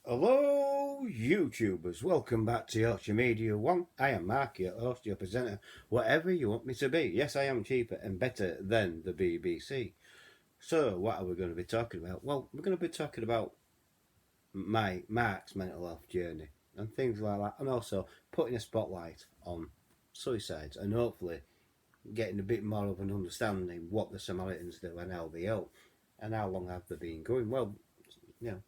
Hello, YouTubers. Welcome back to Yorkshire Media One. I am Mark, your host, your presenter, whatever you want me to be. Yes, I am cheaper and better than the BBC. So, what are we going to be talking about? Well, we're going to be talking about Mark's mental health journey and things like that, and also putting a spotlight on suicides and hopefully getting a bit more of an understanding what the Samaritans do and how they help and how long have they been going. Well, you know,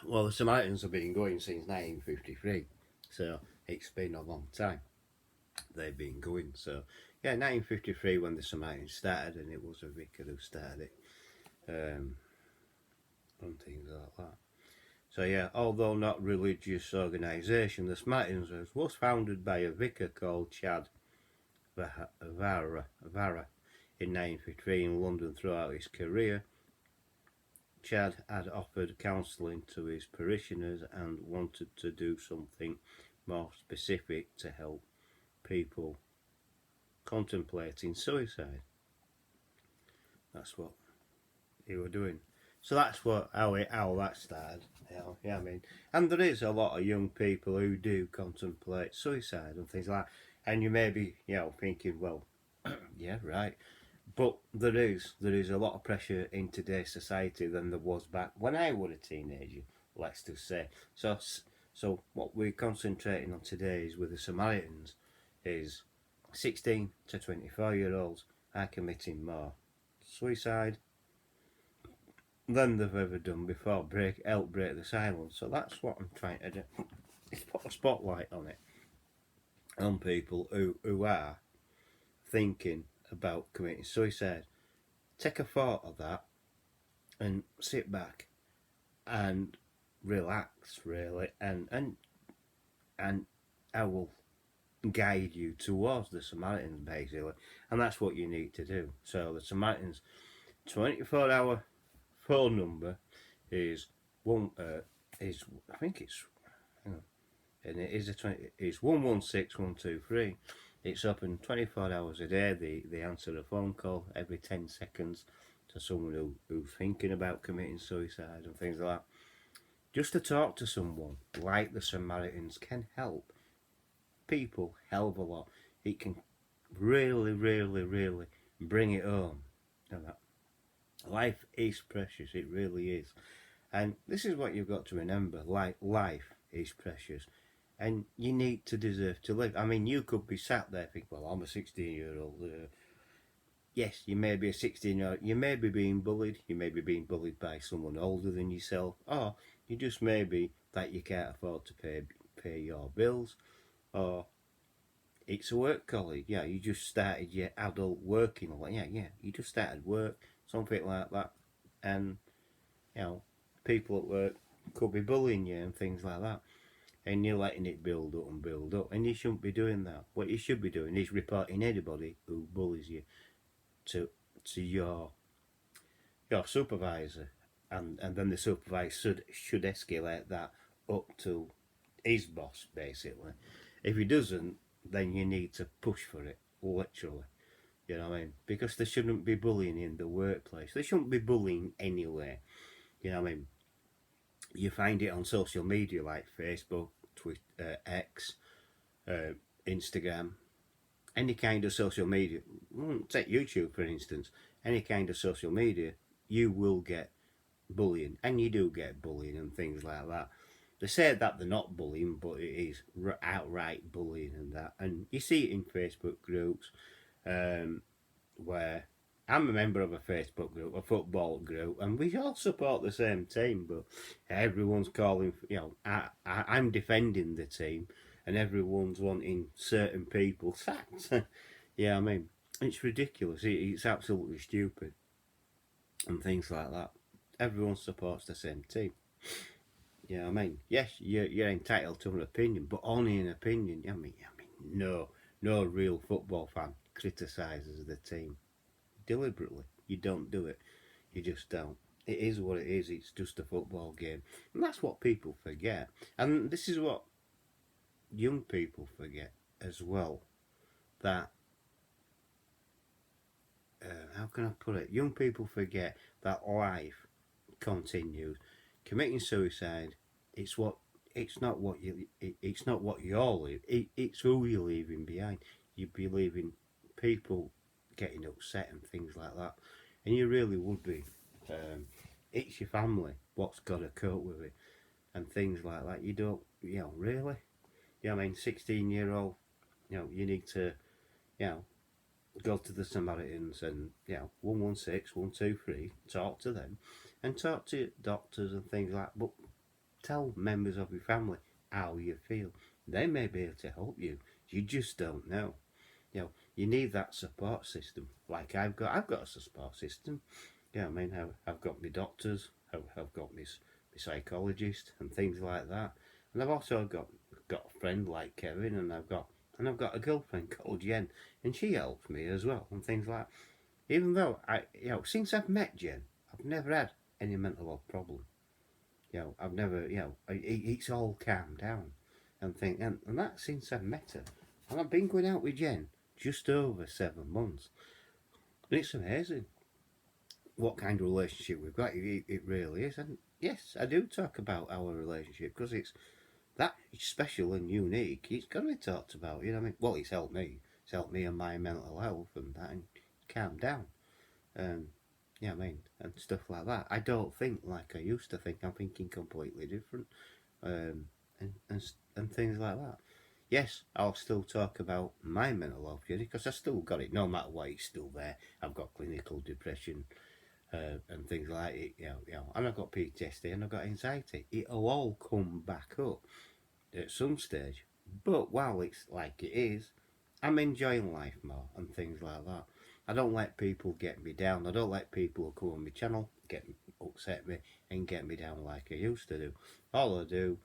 Well, the Samaritans have been going since 1953, so it's been a long time. They've been going. So, yeah, 1953 when the Samaritans started, and it was a vicar who started it, and things like that. So, yeah, although not religious organisation, the Samaritans was founded by a vicar called Chad Vara in 1953 in London. Throughout his career, Chad had offered counselling to his parishioners and wanted to do something more specific to help people contemplating suicide. That's what he was doing. So that's how that started. Yeah, I mean, and there is a lot of young people who do contemplate suicide and things like that. And you may be, thinking, well, yeah, right. But there is a lot of pressure in today's society than there was back when I was a teenager. Let's just say. So what we're concentrating on today is with the Samaritans is 16 to 24-year-olds are committing more suicide than they've ever done before. Help break the silence. So that's what I'm trying to do. Is put a spotlight on it, on people who are thinking about committing suicide. Take a thought of that and sit back and relax, really, and I will guide you towards the Samaritans, basically, and that's what you need to do. So the Samaritans 24-hour phone number is I think it's, hang on, and it is it's 116123. It's open 24 hours a day. They answer a phone call every 10 seconds to someone who's thinking about committing suicide and things like that. Just to talk to someone like the Samaritans can help people hell of a lot. It can really, really, really bring it home. That life is precious. It really is. And this is what you've got to remember. Life is precious. And you need to deserve to live. I mean, you could be sat there thinking, well, I'm a 16-year-old. Yes, you may be a 16-year-old. You may be being bullied. You may be being bullied by someone older than yourself. Or you just may be that you can't afford to pay your bills. Or it's a work colleague. Yeah, you just started your adult working. Yeah, you just started work. Something like that. And, people at work could be bullying you and things like that. And you're letting it build up and build up. And you shouldn't be doing that. What you should be doing is reporting anybody who bullies you to your supervisor. And then the supervisor should escalate that up to his boss, basically. If he doesn't, then you need to push for it, literally. You know what I mean? Because there shouldn't be bullying in the workplace. There shouldn't be bullying anywhere. You know what I mean? You find it on social media like Facebook, Twitter, X, Instagram, any kind of social media. Take YouTube for instance. Any kind of social media, you will get bullying, and you do get bullying and things like that. They say that they're not bullying, but it is outright bullying and that. And you see it in Facebook groups, where I'm a member of a Facebook group, a football group, and we all support the same team, but everyone's calling, I'm defending the team, and everyone's wanting certain people sacked. Yeah, I mean, it's ridiculous. It's absolutely stupid, and things like that. Everyone supports the same team. Yeah, I mean, yes, you're entitled to an opinion, but only an opinion. No real football fan criticises the team deliberately. You don't do it. You just don't. It is what it is. It's just a football game, and that's what people forget. And this is what young people forget as well. That how can I put it? Young people forget that life continues. Committing suicide, it's what it's not what you it's not what you're leaving. It's who you're leaving behind. You'd be leaving people getting upset and things like that, and you really would be. Um, it's your family what's got to cope with it and things like that. You don't, really. Yeah, I mean, 16-year-old. You need to, you know, go to the Samaritans and 116, 123, talk to them, and talk to doctors and things like that. But tell members of your family how you feel. They may be able to help you. You just don't know. You need that support system. Like I've got a support system. Yeah, I mean, I've got my doctors, I've got my psychologist and things like that, and I've also got a friend like Kevin, and I've got a girlfriend called Jen, and she helps me as well and things like that. Even though since I've met Jen, I've never had any mental health problem. I've never, it's all calmed down and and that since I've met her, and I've been going out with Jen just over 7 months, and it's amazing what kind of relationship we've got. It really is, and yes, I do talk about our relationship because it's that special and unique. It's got to be talked about. You know what I mean? Well, it's helped me. It's helped me and my mental health and that, and calm down. Um, yeah, I mean, and stuff like that. I don't think like I used to think. I'm thinking completely different, um, and things like that. Yes, I'll still talk about my mental health journey because I still got it. No matter what, it's still there. I've got clinical depression and things like it. And I've got PTSD and I've got anxiety. It'll all come back up at some stage. But while it's like it is, I'm enjoying life more and things like that. I don't let people get me down. I don't let people who come on my channel get upset me and get me down like I used to do. All I do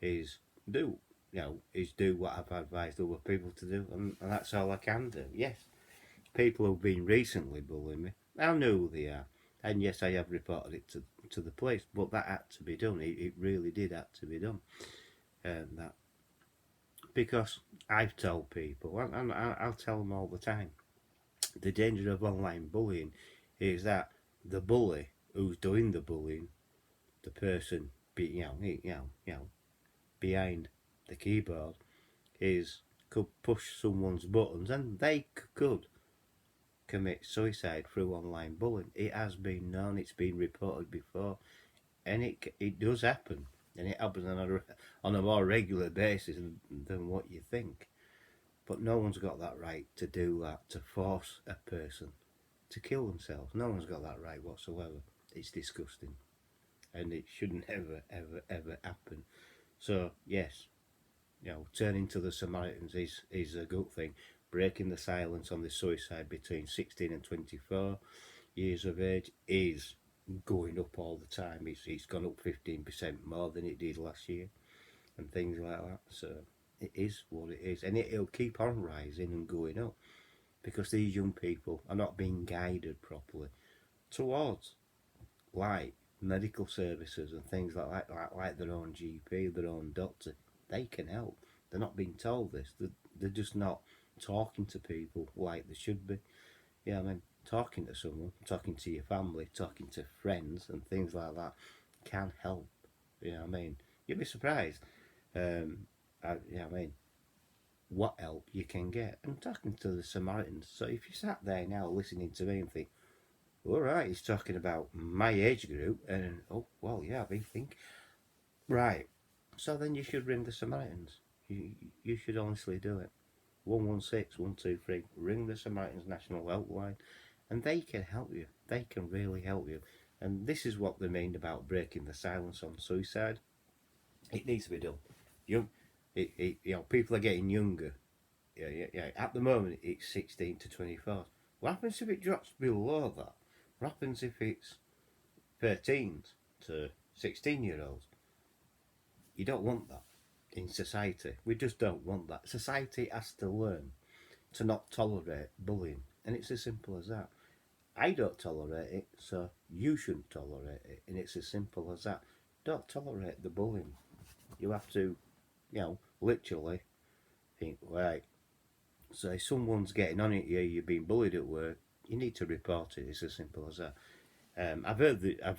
is do, do what I've advised other people to do, and that's all I can do. Yes, people who've been recently bullying me, I know who they are, and yes, I have reported it to the police. But that had to be done. It really did have to be done, and that because I've told people, and I'll tell them all the time, the danger of online bullying is that the bully who's doing the bullying, the person behind the keyboard, could push someone's buttons and they could commit suicide through online bullying. It has been known, it's been reported before, and it does happen, and it happens on a more regular basis than what you think. But no one's got that right to do that, to force a person to kill themselves. No one's got that right whatsoever. It's disgusting, and it shouldn't ever happen. So yes, turning to the Samaritans is a good thing. Breaking the silence on the suicide between 16 and 24 years of age is going up all the time. It's gone up 15% more than it did last year, and things like that. So it is what it is, and it'll keep on rising and going up because these young people are not being guided properly towards like medical services and things like that, like their own GP, their own doctor. They can help. They're not being told this. They're just not talking to people like they should be. Yeah, I mean, talking to someone, talking to your family, talking to friends and things like that can help. You know what I mean? You'd be surprised. I mean, what help you can get. I'm talking to the Samaritans. So if you sat there now listening to me and think, all right, he's talking about my age group, and oh, well, yeah, I've been thinking, right. So then you should ring the Samaritans. You should honestly do it. 116 123. Ring the Samaritans National Helpline, and they can help you. They can really help you. And this is what they mean about breaking the silence on suicide. It needs to be done. People are getting younger. Yeah. At the moment, it's 16 to 24. What happens if it drops below that? What happens if it's 13 to 16-year-olds? You don't want that in society. We just don't want that. Society has to learn to not tolerate bullying, and it's as simple as that. I don't tolerate it, so you shouldn't tolerate it, and it's as simple as that. Don't tolerate the bullying. You have to, literally think, right. So if someone's getting on at you, you're being bullied at work, you need to report it. It's as simple as that. I've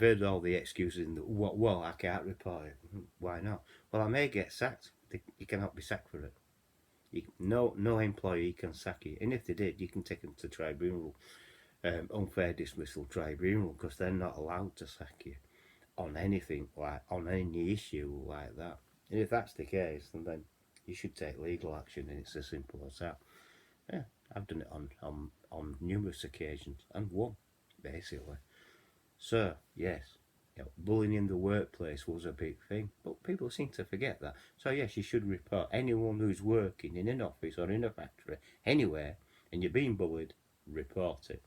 heard all the excuses. Well, I can't report it. Why not? Well, I may get sacked. You cannot be sacked for it. No employee can sack you, and if they did, you can take them to tribunal, unfair dismissal tribunal, because they're not allowed to sack you on anything on any issue like that. And if that's the case, then you should take legal action, and it's as simple as that. Yeah, I've done it on numerous occasions and won, basically. So yes, bullying in the workplace was a big thing, but people seem to forget that. So yes, you should report anyone who's working in an office or in a factory, anywhere, and you're being bullied, report it.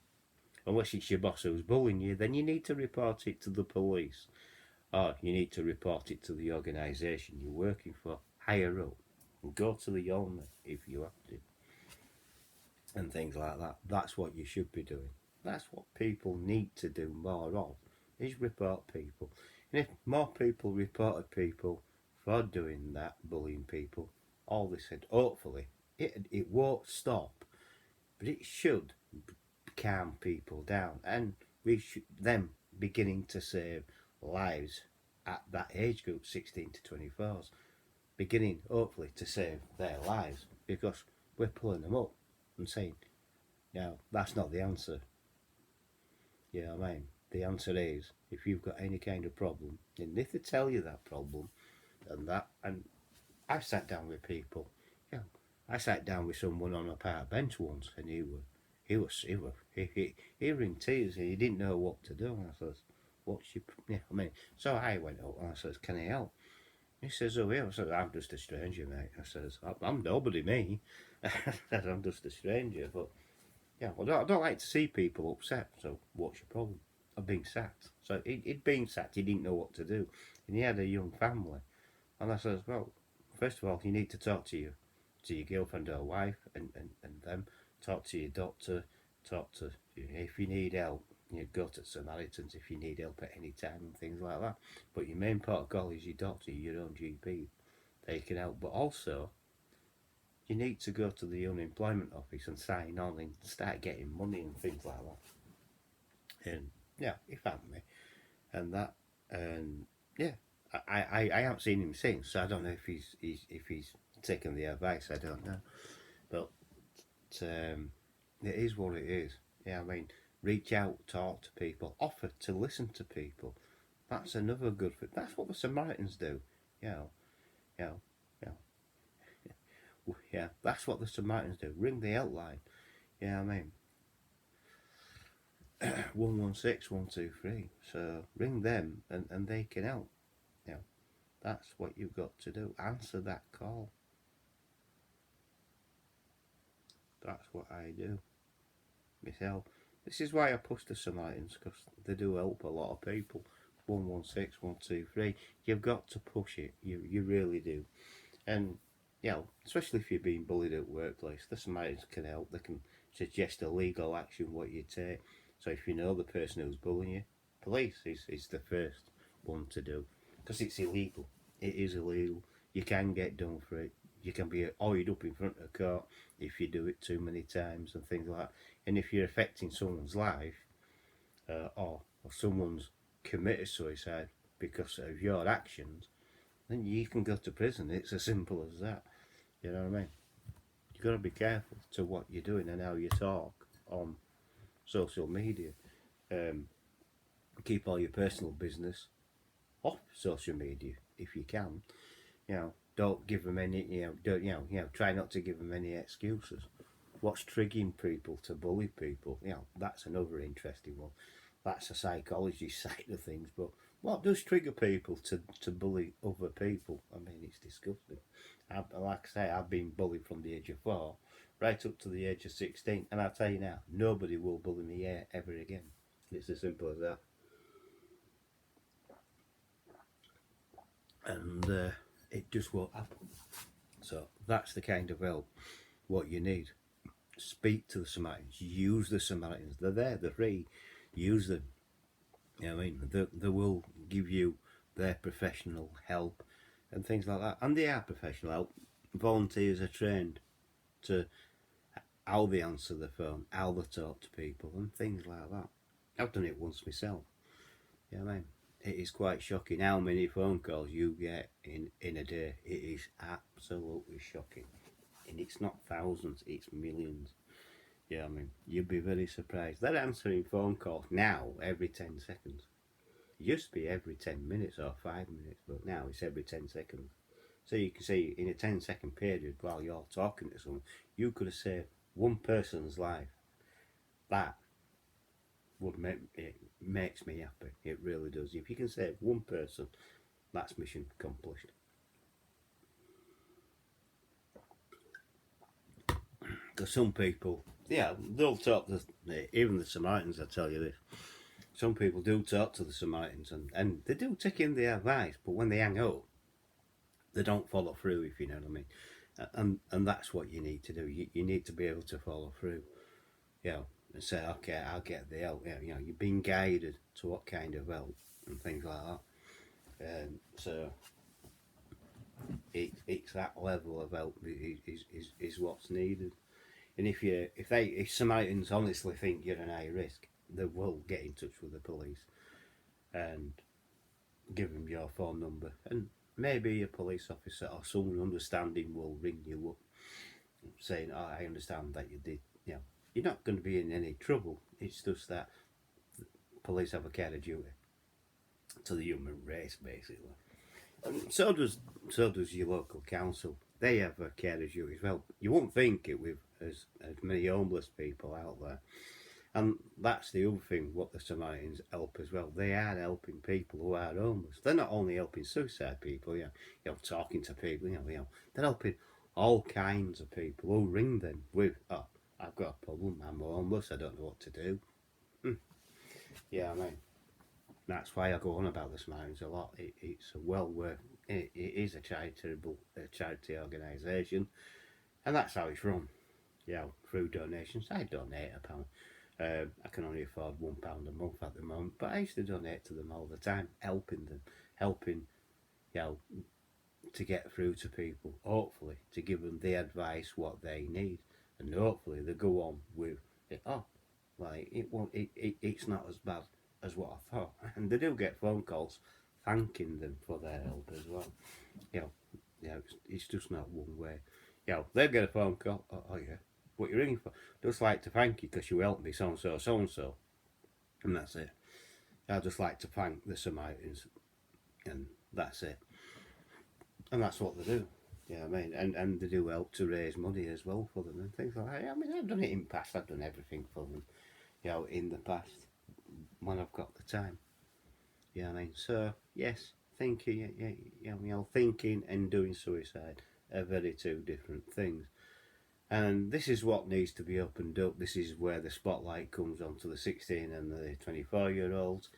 Unless it's your boss who's bullying you, then you need to report it to the police, or you need to report it to the organisation you're working for, higher up, and go to the owner if you have to, and things like that. That's what you should be doing. That's what people need to do more of, is report people. And if more people reported people for doing that, bullying people, all they said, hopefully, it won't stop, but it should calm people down, and we should them beginning to save lives at that age group, 16 to 24s, beginning hopefully to save their lives, because we're pulling them up and saying, now that's not the answer. You know what I mean? The answer is, if you've got any kind of problem, and if they tell you that problem, and I've sat down with people, yeah, I sat down with someone on a park bench once, and he were in tears, and he didn't know what to do, and I says, what's your, yeah, I mean, so I went up and I says, can I help? He says, oh yeah. I said, I'm just a stranger, mate. I says, I'm nobody, me. I said, I'm just a stranger, but yeah, well, I don't like to see people upset. So what's your problem? I've been sacked. So he'd been sacked. He didn't know what to do, and he had a young family. And I says, well, first of all, you need to talk to your girlfriend or wife, and them. Talk to your doctor. Talk to if you need help. You go to Samaritans if you need help at any time and things like that. But your main protocol is your doctor, your own GP. They can help, but also you need to go to the unemployment office and sign on and start getting money and things like that. And yeah, he found me, and that, and yeah, I haven't seen him since. So I don't know if he's taken the advice. I don't know, but it is what it is. Yeah, I mean, reach out, talk to people, offer to listen to people. That's another good thing. That's what the Samaritans do. You know, you know, you know. Yeah, that's what the Samaritans do. Ring the helpline. Yeah, I mean, 116 123. So ring them, and they can help. You know, that's what you've got to do. Answer that call. That's what I do myself. This is why I push the Samaritans, because they do help a lot of people. 116 123. You've got to push it. You really do. And you know, especially if you're being bullied at workplace, the Samaritans can help. They can suggest a legal action what you take. So if you know the person who's bullying you, police is the first one to do, because it's illegal. It is illegal. You can get done for it. You can be oiled up in front of court if you do it too many times and things like that. And if you're affecting someone's life, or someone's committed suicide because of your actions, then you can go to prison. It's as simple as that. You know what I mean? You've got to be careful to what you're doing and how you talk on social media. Um, Keep all your personal business off social media if you can. You know, don't give them any. Don't try not to give them any excuses. What's triggering people to bully people? That's another interesting one. That's a psychology side of things, but what does trigger people to bully other people? I mean, it's disgusting. Like I say, I've been bullied from the age of 4 right up to the age of 16, and I'll tell you now, nobody will bully me ever again. It's as simple as that. And it just won't happen. So that's the kind of help what you need. Speak to the Samaritans. Use the Samaritans. They're there. They're free. Use them. You know what I mean? They will give you their professional help and things like that. And they are professional help. Volunteers are trained to how they answer the phone, how they talk to people, and things like that. I've done it once myself. Yeah, I mean, it is quite shocking how many phone calls you get in a day. It is absolutely shocking. And it's not thousands, it's millions. Yeah, I mean, you'd be very surprised. They're answering phone calls now every 10 seconds. It used to be every 10 minutes or 5 minutes, but now it's every 10 seconds. So you can see in a 10-second period while you're talking to someone, you could have saved one person's life. That would make it makes me happy. It really does. If you can save one person, that's mission accomplished. Because some people, yeah, they'll talk to even the Samaritans. I tell you this, some people do talk to the Samaritans, and they do take in the advice, but when they hang up, they don't follow through. If you know what I mean, and that's what you need to do. You need to be able to follow through. Yeah, and say, okay, I'll get the help. Yeah, you've been guided to what kind of help and things like that. So it's that level of help is what's needed. And if Samaritans honestly think you're an high risk, they will get in touch with the police and give them your phone number. And maybe a police officer or someone understanding will ring you up saying, "Oh, I understand that you did. You're not going to be in any trouble. It's just that police have a care of duty to the human race, basically." And so does your local council. They have a care of duty as well. You won't think it with as many homeless people out there. And that's the other thing, what the Samaritans help as well. They are helping people who are homeless. They're not only helping suicide people, talking to people, they're helping all kinds of people who ring them with, "Oh, I've got a problem, I'm homeless, I don't know what to do." Yeah, I mean, that's why I go on about the Samaritans a lot. It's a well worth, it is a charity organisation, and that's how it's run. Through donations. I donate a pound. I can only afford £1 a month at the moment, but I used to donate to them all the time, helping them, helping, you know, to get through to people. Hopefully, to give them the advice what they need, and hopefully they go on with it. Oh, like it won't. It's not as bad as what I thought, and they do get phone calls thanking them for their help as well. You know, it's just not one way. They'll get a phone call. Oh yeah, what you ringing for? Just like to thank you because you helped me so and so, so and so, and that's it. I'd just like to thank the Samaritans, and that's it. And that's what they do. Yeah, I mean, and they do help to raise money as well for them and things like that. I mean, I've done it in the past. I've done everything for them, in the past when I've got the time. Yeah, I mean, so yes, thinking, thinking and doing suicide are very two different things. And this is what needs to be opened up. This is where the spotlight comes onto the 16 and the 24-year-olds.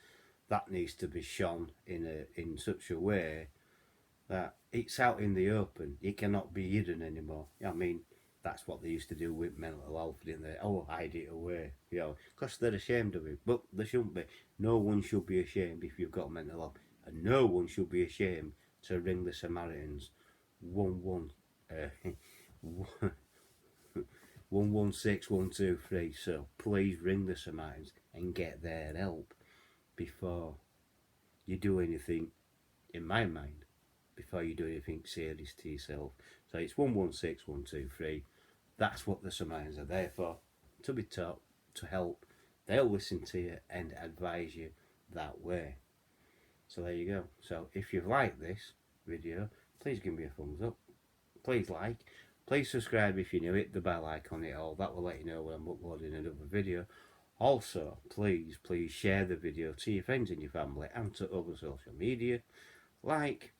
That needs to be shone in such a way that it's out in the open. It cannot be hidden anymore. I mean, that's what they used to do with mental health, didn't they? Oh, hide it away, because they're ashamed of it. But they shouldn't be. No one should be ashamed if you've got mental health, and no one should be ashamed to ring the Samaritans 11 116 123. So please ring the Samaritans and get their help before you do anything. In my mind, before you do anything serious to yourself. So it's 116 123. That's what the Samaritans are there for, to be taught, to help. They'll listen to you and advise you that way. So there you go. So if you've liked this video, please give me a thumbs up. Please like. Please subscribe if you're new. Hit the bell icon, that will let you know when I'm uploading another video. Also, please share the video to your friends and your family and to other social media like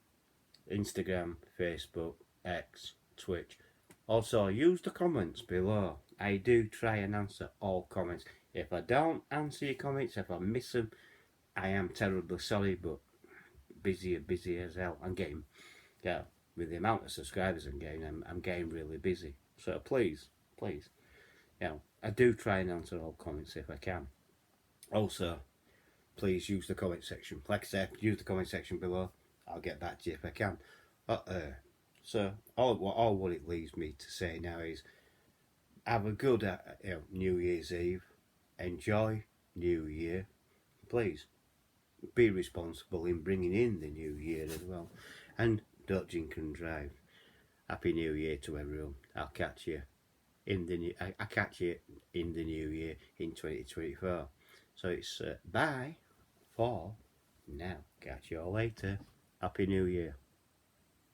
Instagram, Facebook, X, Twitch. Also, use the comments below. I do try and answer all comments. If I don't answer your comments, if I miss them, I am terribly sorry, but busy as hell. I'm getting, with the amount of subscribers I'm getting really busy. So please, I do try and answer all comments if I can. Also, please use the comment section. Like I said, use the comment section below. I'll get back to you if I can. So all what it leaves me to say now is have a good New Year's Eve. Enjoy New Year, please. be responsible in bringing in the new year as well. And don't drink and drive. Happy New Year to everyone. I'll catch you in the new. I catch you in the new year in 2024. So it's bye for now. Catch you all later. Happy New Year.